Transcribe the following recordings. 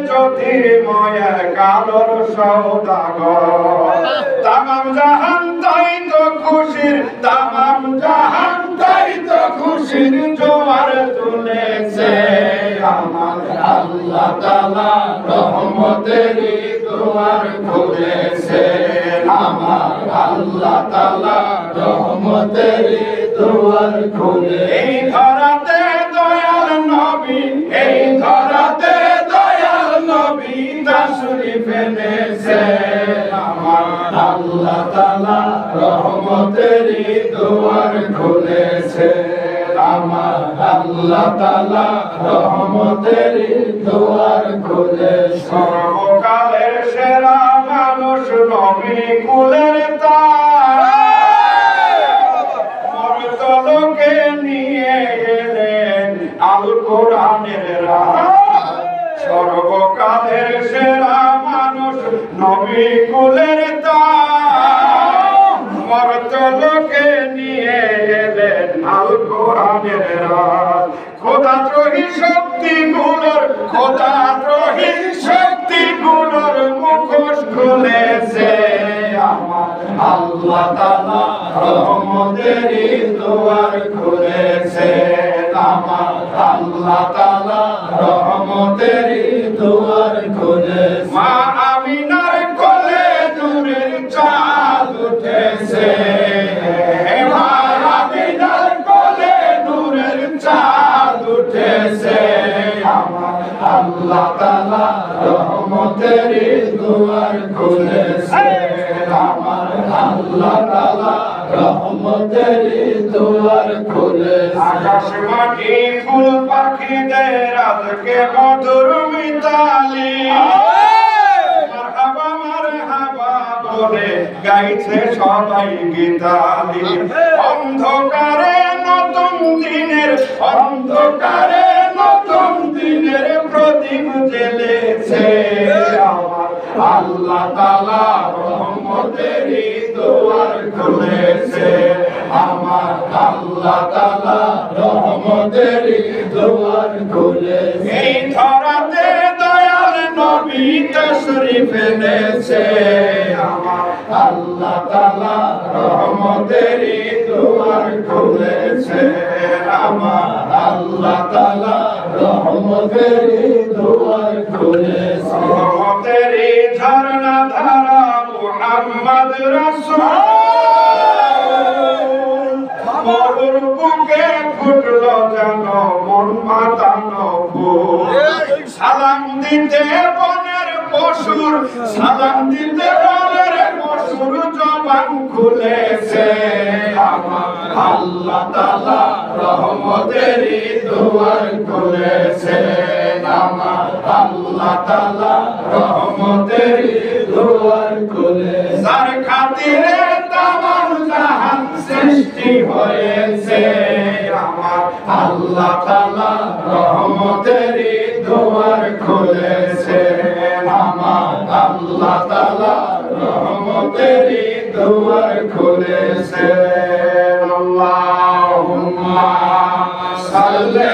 জ্যোতির্ময় কালোর সৌদাগর তামাম জাহান তাই তো খুশির তামাম জাহান, তাই তো খুশির জোয়ার তুলেছে। আমার আল্লাহ তাআলা রহমতেরই দুয়ার খুলেছে। আমার আল্লাহ তাআলা রহমতেরই দুয়ার খুলে। এই ধরাতে দয়াল নবী, এই ধরাতে দয়াল নবী তাশরীফ এনেছে। আমার আল্লাহ তাআলা রহমতেরই দুয়ার খুলেছে। আমার আল্লাহ তাআলা রহমতেরই দুয়ার খুলেছে। সর্বকালের সেরা মানুষ নবী কুলের তার, মর্তলোকে নিয়ে গেলেন আল কোরআনের রাহ। সর্বকালের সেরা মানুষ নবী কুলের তার, মর্তলোকে নিয়ে গেলেন আল কোরআনের রাহ। খোদাদ্রোহী শক্তিগুলোর, খোদাদ্রোহী শক্তিগুলোর মুখোশ খুলেছে। আমার আল্লাহ তাআলা রহমতেরই দুয়ার খুলেছে। আমার আল্লাহ তাআলা রহমতেরই দুয়ার খুলেছে। মা আমিনার কোলে নূরের চাঁদ উঠেছে। মা আমিনার কোলে নূরের চাঁদ উঠেছে। আমার আল্লাহ তাআলা রহমতেরই দুয়ার খুলেছে। আমার আল্লাহ তাআলা রহমতেরই দুয়ার খুলেছে। আকাশ মাটি ফুল পাখিদের আজকে মধুর মিতালি, মারহাবা মারহাবা বলে গাইছে সবাই গীতালি। অন্ধকারে নতুন দিনের, অন্ধকারে নতুন দিনের প্রদীপ জ্বেলেছে। আমার আল্লাহ তাআলা রহমতেরই দুয়ার খুলেছে। আমার আল্লাহ তাআলা রহমতেরই দুয়ার খুলেছে। এই ধরাতে দয়াল নবী তাশরীফ এনেছে। আমার আল্লাহ তাআলা রহমতেরই দুয়ার খুলেছে। আমার আল্লাহ তাআলা রহমতেরই দুয়ার খুলেছে। রহমতেরই ঝরনা ধারা মুহাম্মদ রাসূল, মরুর বুকে ফুটলো যেন মন মাতানো ফুল। সালাম দিতে বনের পশুর, সালাম দিতে বনের পশুর জবান খুলেছে। আমার আল্লাহ তাআলা রহমতেরই দুয়ার খুলেছে। আমার আল্লাহ তাআলা রহমতেরই দুয়ার খুলেছে। যার খাতিরে তামাম জাহান সৃষ্টি হয়েছে। আমার আল্লাহ তাআলা রহমতেরই দুয়ার খুলেছে। আমার আল্লাহ তাআলা রহমতেরই দুয়ার খুলেছে। আল্লাহুম্মা সাল্লি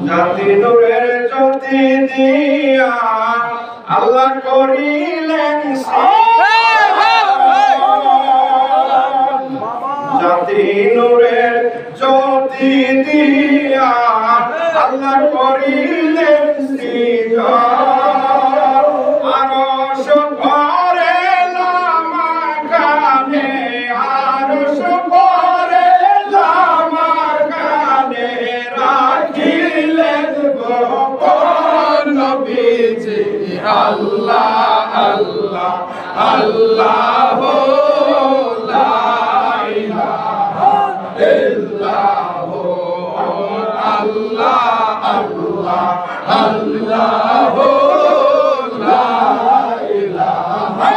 জাতি নূরের জ্যোতি দিয়া আল্লাহ করিলেন জাতি নূরের জ্যোতি দিয়া আল্লাহ করিলেন আরশ ভরে লামাকানে, আরশ ভরে লামাকানে রাখিলেন গোপন নবীজি আল্লাহ লা ইলাহা ইল্লাল্লাহ আল্লাহ আল্লাহ আল্লাহ লা ইলাহা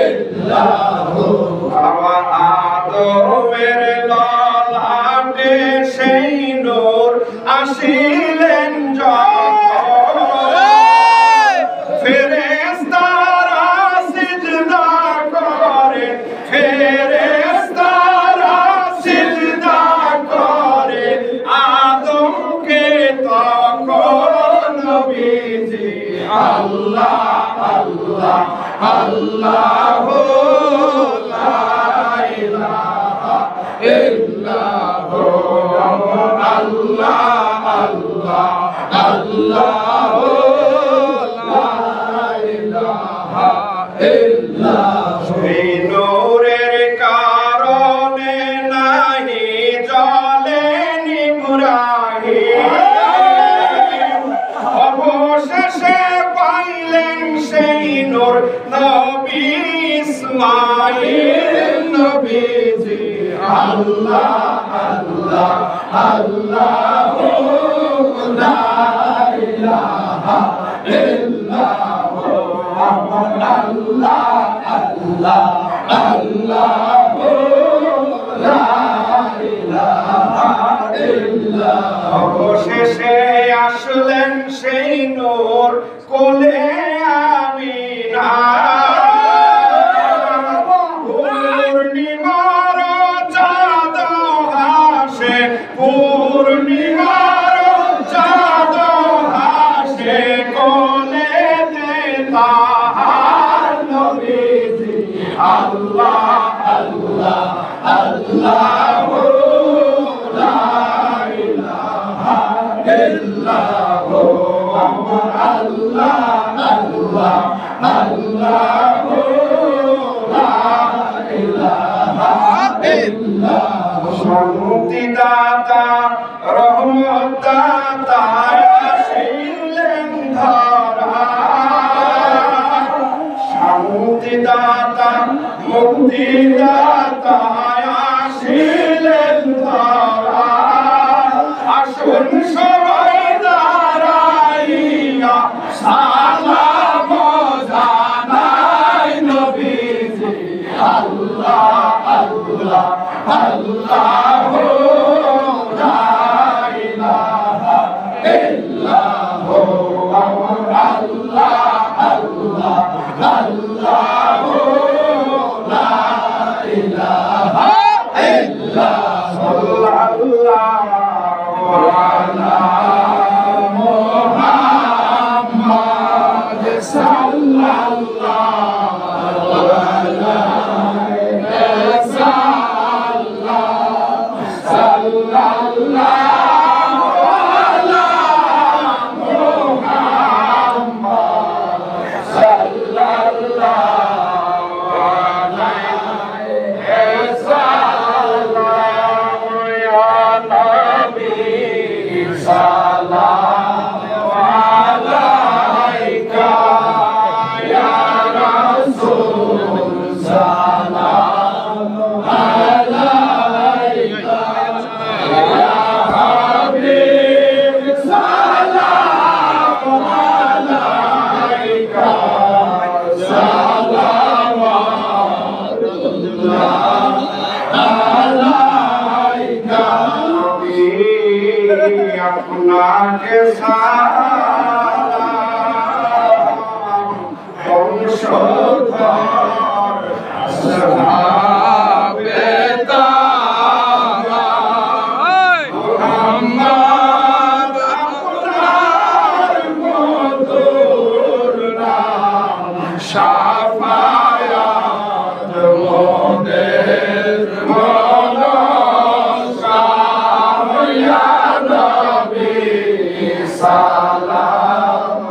ইল্লাল্লাহ আমার আদমের ললাটে সেই নূর আসিলেন যখন ফেরেশতারা সিজদা করে ফেরেশতারা সিজদা করে আদমকে তখন নবীজি আল্লাহ আল্লাহ আল্লাহ লা ইলাহা ইল্লাল্লাহ আল্লাহ আল্লাহ আল্লাহ লা ইলাহা ইল্লাল্লাহ এই নূরের কারণে নাহি জ্বলে ইব্রাহিম অবশেষে পাইলেন সেই নূর নবী ইসমাঈল নবীজি আল্লাহ আল্লাহ আল্লাহ লা ইলাহা ইল্লাল্লাহ আল্লাহ আল্লাহ আল্লাহ লা ইলাহা ইল্লাল্লাহ অবশেষে আসলেন সেই নূর কোলে আমিনা পূর্ণিমার চাঁদ হাসে পূর্ণিমার চাঁদ হাসে কোলে তাহার নবীজি আল্লাহ আল্লাহ আল্লাহ লা ইলাহা ইল্লাল্লাহ আল্লাহ আল্লাহ আল্লাহ লা ইলাহা ইল্লাল্লাহ শান্তি দাতা রহমত দাতা আসিলেন ধরা শান্তি দাতা মুক্তি দাতা আসিলেন ধরা আসুন সবাই দাঁড়াইয়া সালাম জানাই নবীজি আল্লাহ আল্লাহ আল্লাহ লা ইলাহা ইল্লাল্লাহ আল্লাহ আল্লাহ আল্লাহ লা ইলাহা ইল্লাল্লাহ সাল্লাল্লাহু আলা মুহাম্মাদ সাল্লাল্লাহু আলাইহি ওয়াসাল্লাম সাল্লাল্লাহু আলা মুহাম্মাদ সাল্লাল্লাহু আলাইহি ওয়াসাল্লাম ইয়া নবী সালাম আলাইকা ইয়া রাসূল সালাম আলাইকা ইয়া হাবিব সালাম আলাইকা সালাওয়াতুল্লাহ আলাইকা নবী আপনাকে সালাম বংশধর সাহাবে তাআম মুহাম্মদ আপনার মধুর নাম শাফায়াত মোদের মনস্কাম ইয়া নবী সালাম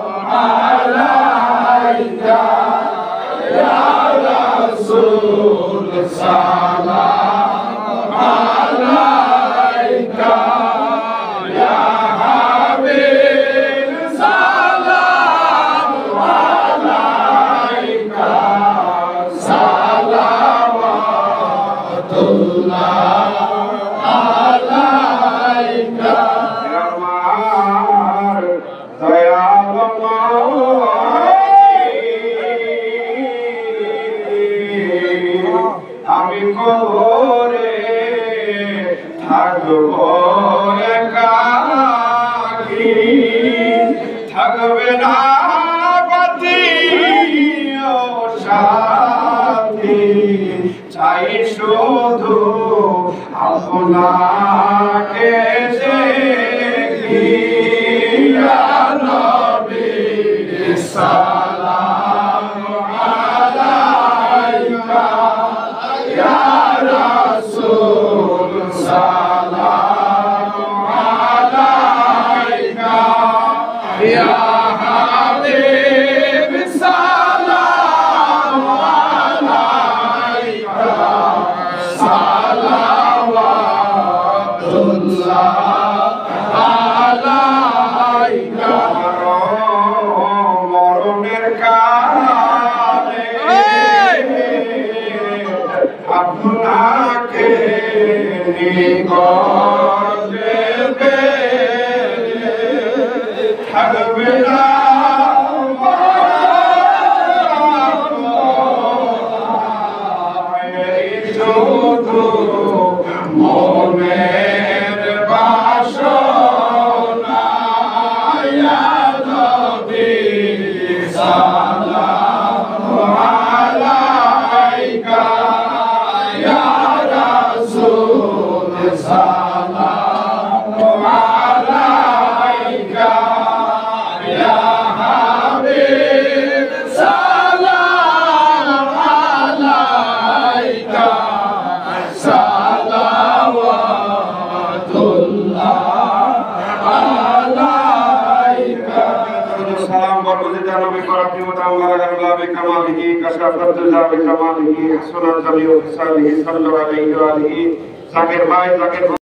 আলাইকা ইয়া রাসূল সালাম আলাইকা ইয়া হাবিব সালাম আলাইকা রাতি চাই শুধু আপনাকে দেখি ইয়া নবী সালাম আলাইকা ইয়া রাসূল সালাম আলাইকা ইয়া হাবিব সালাম আলাইকা সালাওয়াতুল্লাহ আলাইকা মরণের কালে আপনাকে নিকটে থাকবে না শুধু মনের বাসনা ইয়া নবী সালাম আলাইকা ইয়া রাসূল সালাম আলাইকা ইয়া হাবিব সালাম আলাইকা সালাওয়াতুল্লাহ আলাইকা সালাম বরকত জানাবে করাতি মুতাওয়ালা গারলা বিকামালিহি কাশাফাত জাবে কামালিহি সুনাত জামিউ সালিহি সাল্লাল্লাহু আলাইহি ওয়া আলিহি জাকির ভাই জাকির